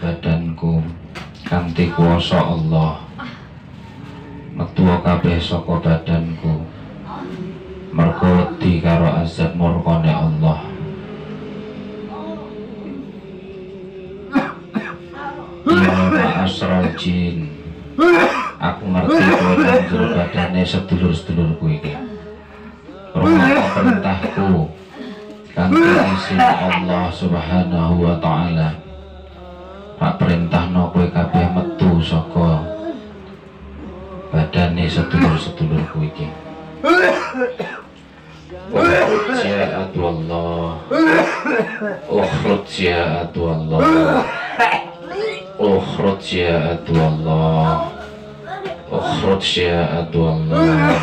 badanku kanthi kuwasa Allah. Metu kabeh saka badanku mergo wedi karo azab murkane Allah. Ya ma'asral jin, aku ngerti kowe nang badane sedulur-sedulurku iki. Rungokno perintahku kanthi izin Allah Subhanahu wa taala. Pak perintahno kowe kabeh metu saka badane sedulur-sedulurku iki. Ukhruj ya adwallah, ukhruj ya adwallah, ukhruj ya adwallah, ukhruj ya adwallah.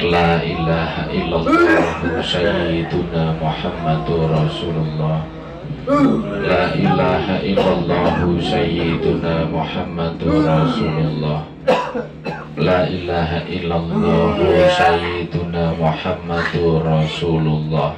La ilaha illallah sayyiduna Muhammadur Rasulullah. La ilaha illallah sayyiduna Muhammadur Rasulullah. La ilaha illallah sayyiduna Muhammadur Rasulullah.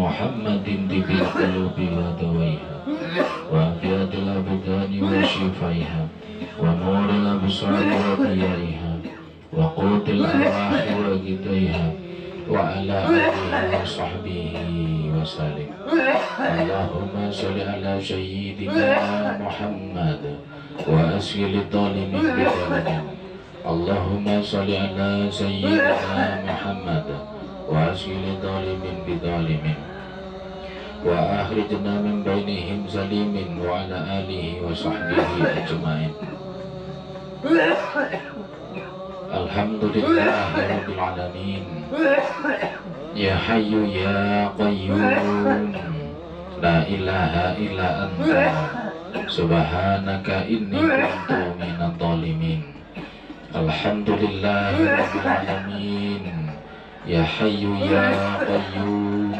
Muhammadin tibil qulubi wa dawaiha wa afiatil abdani wa shifaiha wa nuril absari wa qiyaiha wa qutil arwahi wa gidaiha wa ala alihi wa sahbihi wa salim. Allahumma salli ala sayyidina Muhammad wa asghil dhalimin bidhalimin. Allahumma salli ala sayyidina Muhammad wa asghil dhalimin bidhalimin wa akhrijna min bainihim zalimin wa ala alihi wa sahbihi ajma'in. Alhamdulillahi rabbil alamin. Ya hayyu ya qayyum, la ilaha illa anta, subhanaka inni kuntu minadh dhalimin. Alhamdulillahi rabbil alamin. Ya hayyu ya qayyum,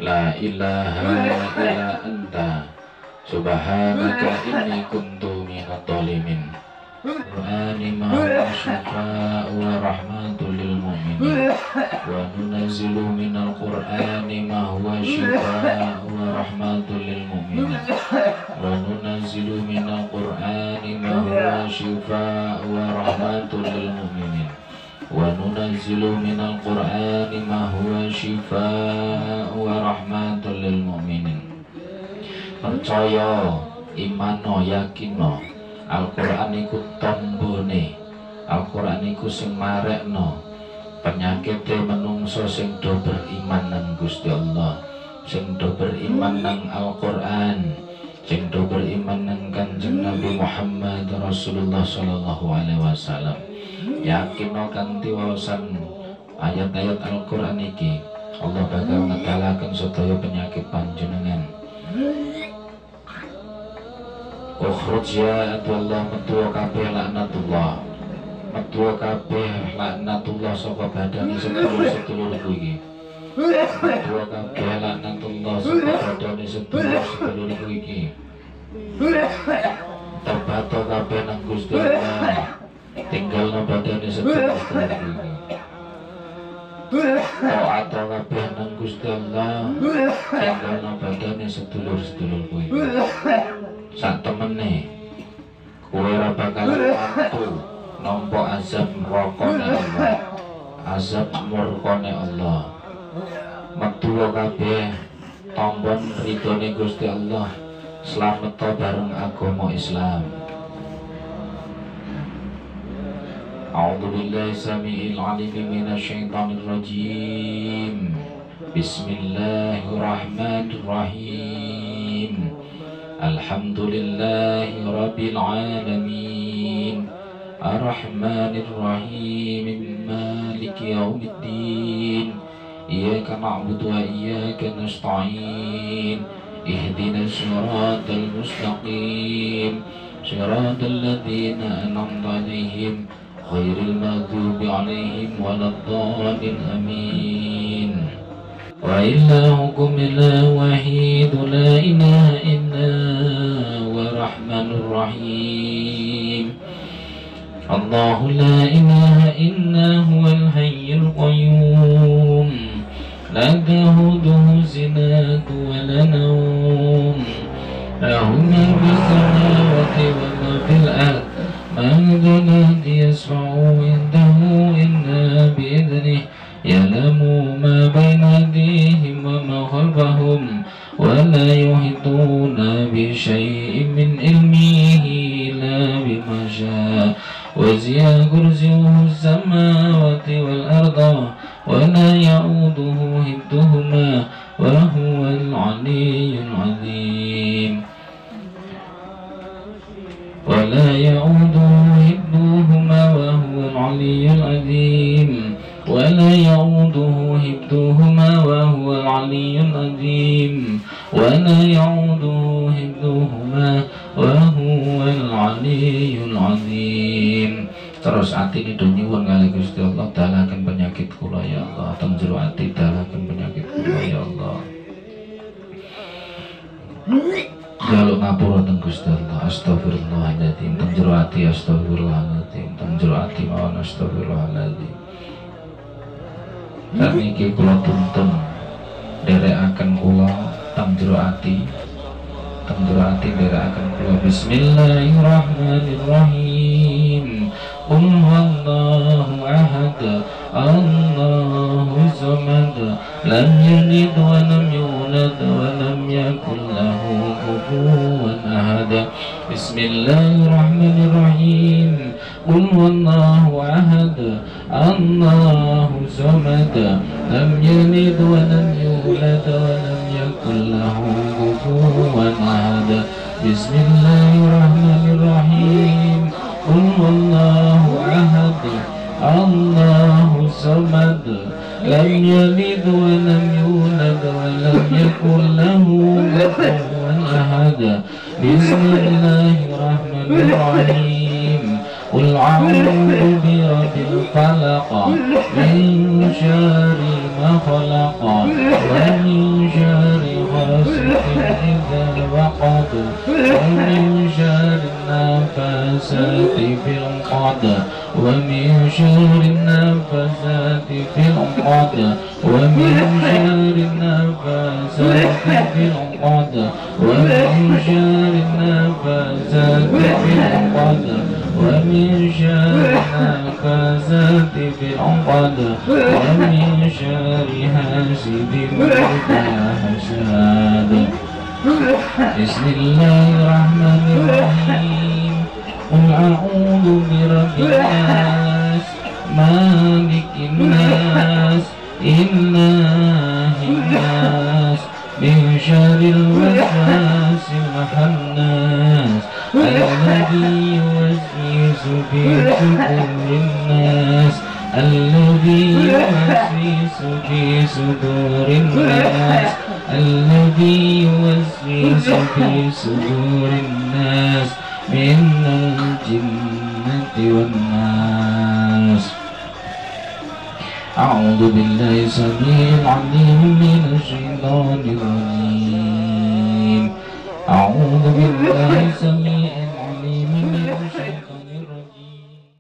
la ilaha illa anta, subhanaka inni kuntu minadh dhalimin. Qur'ani ma huwa shifa'u wa rahmatul lil mu'minin wa nunazzilu minal Qur'ani ma huwa shifa'u wa rahmatul lil mu'minin wa nunazzilu minal Qur'ani ma huwa shifa'u wa rahmatul lil mu'minin wa nunazzilu minal Qur'ani ma huwa shifa'u wa rahmatul lil mu'minin. Percaya imano yakino Al-Qur'an iku tombone, Al-Qur'an iku sing marekno penyakite menungso sing do beriman nang Gusti Allah, sing do beriman nang Al-Qur'an, sing do beriman nang Kanjeng Nabi Muhammad Rasulullah sallallahu alaihi wasallam. Yakino kanthi waosan ayat-ayat Al-Qur'an iki Allah bakal ngetalaken sedaya penyakit panjenengan. Ukhruj ya Allah, metu kabeh laknatullah, metu kabeh laknatullah saka badane sedulur-sedulurku iki. Metu kabeh laknatullah saka badane sedulur-sedulurku iki. Terbato kabeh nang Gusti Allah, tinggalno badane sedulur-sedulurku iki. Taat kabeh nang Gusti Allah, tinggalno badane sedulur-sedulurku iki. Sak temene kowe ora bakal mampu nampa azab neraka Allah, azab murkane Allah. Metu kabeh tombon ridone Gusti Allah, slamet bareng agama Islam. A'udzu billahi samiil 'aliim minasyaitonir rajiim. Bismillahirrahmanirrahim. Alhamdulillahi rabbil alamin. Ar-Rahmanir Rahim. Maliki yaumiddin. Iyyaka na'budu wa iyyaka nasta'in. Ihdinas siratal mustaqim. Siratal ladzina an'amta 'alaihim ghairil maghdubi 'alaihim waladdallin. Amin. Wa ilahukum ilahu wahid la ilaha illa huwa rahmanur rahim. Allahu la ilaha illa huwal hayyul qayyum. La ta'khudhuhu sinatun wa la nawm. Lahu ma fis samawati wa ma fil ardh. Man dhal ladzi yashfa'u 'indahu illa bi'idhnihi. Ya'lamu ma bayna aydihim wa ma khalfahum wa la yuhituna bi syai'in min ilmihi illa bima syaa. Wasi'a kursiyyuhu as-samawati wal arda wa la ya'uduhu hifdhuhuma wa huwal 'aliyyul 'azim. Wa la ya'uduhu hifdhuhuma wa huwal 'aliyyul 'azim. Wa la ya'uduhu hifdhuhuma wa huwal 'aliyyul 'azim. Wa la ya'uduhu hifdhuhuma wa huwal 'aliyyul 'azim. Terus ati ini nyuwun kali Gusti Allah, dalaken penyakit kula ya Allah, teng jero ati dalaken penyakit kula ya Allah. Jaluk ngapura teng Gusti Allah, astagfirullahaladzim, teng jero ati astagfirullahaladzim, teng jero ati mawon astagfirullahaladzim. Sakniki kula tuntun derekaken kula teng jero ati, derekaken kula. Bismillahirrahmanirrahim. Qul huwallahu ahad, Allahu samad, lam yalid wa lam yulad wa lam yakul lahu kufuwan ahad. Bismillahirrahmanirrahim. Qul huwallahu ahad, Allahu samad, lam yalid wa lam yulad wa lam yakul lahu kufuwan ahad. Bismillahirrahmanirrahim. Qul huwallahu ahad, Allahu samad, lam yalid wa lam yulad wa lam yakul lahu kufuwan ahad. Bismillahirrahmanirrahim. Qul a'udzu birabbil falaq, min syarri ma khalaq, wa min syarri ghasiqin idza waqab, wa min syarri nafasati fil 'uqad, wa min syarri nafasati fil 'uqad, wa min syarri nafasati fil 'uqad, wa min syarri nafasati fil 'uqad, wa min syarri nafasati fil 'uqad, wa min syarri hasidin idza hasad. بسم الله الرحمن الرحيم قل أعوذ برب الناس مالك الناس إله الناس من شر الوسواس الخناس الذي يوسوس في صدور الناس الذي يوسوس في صدور الناس الذي يوسوس في صدور الناس من الجنة والناس. أعوذ بالله السميع العليم من الشيطان الرجيم. أعوذ بالله السميع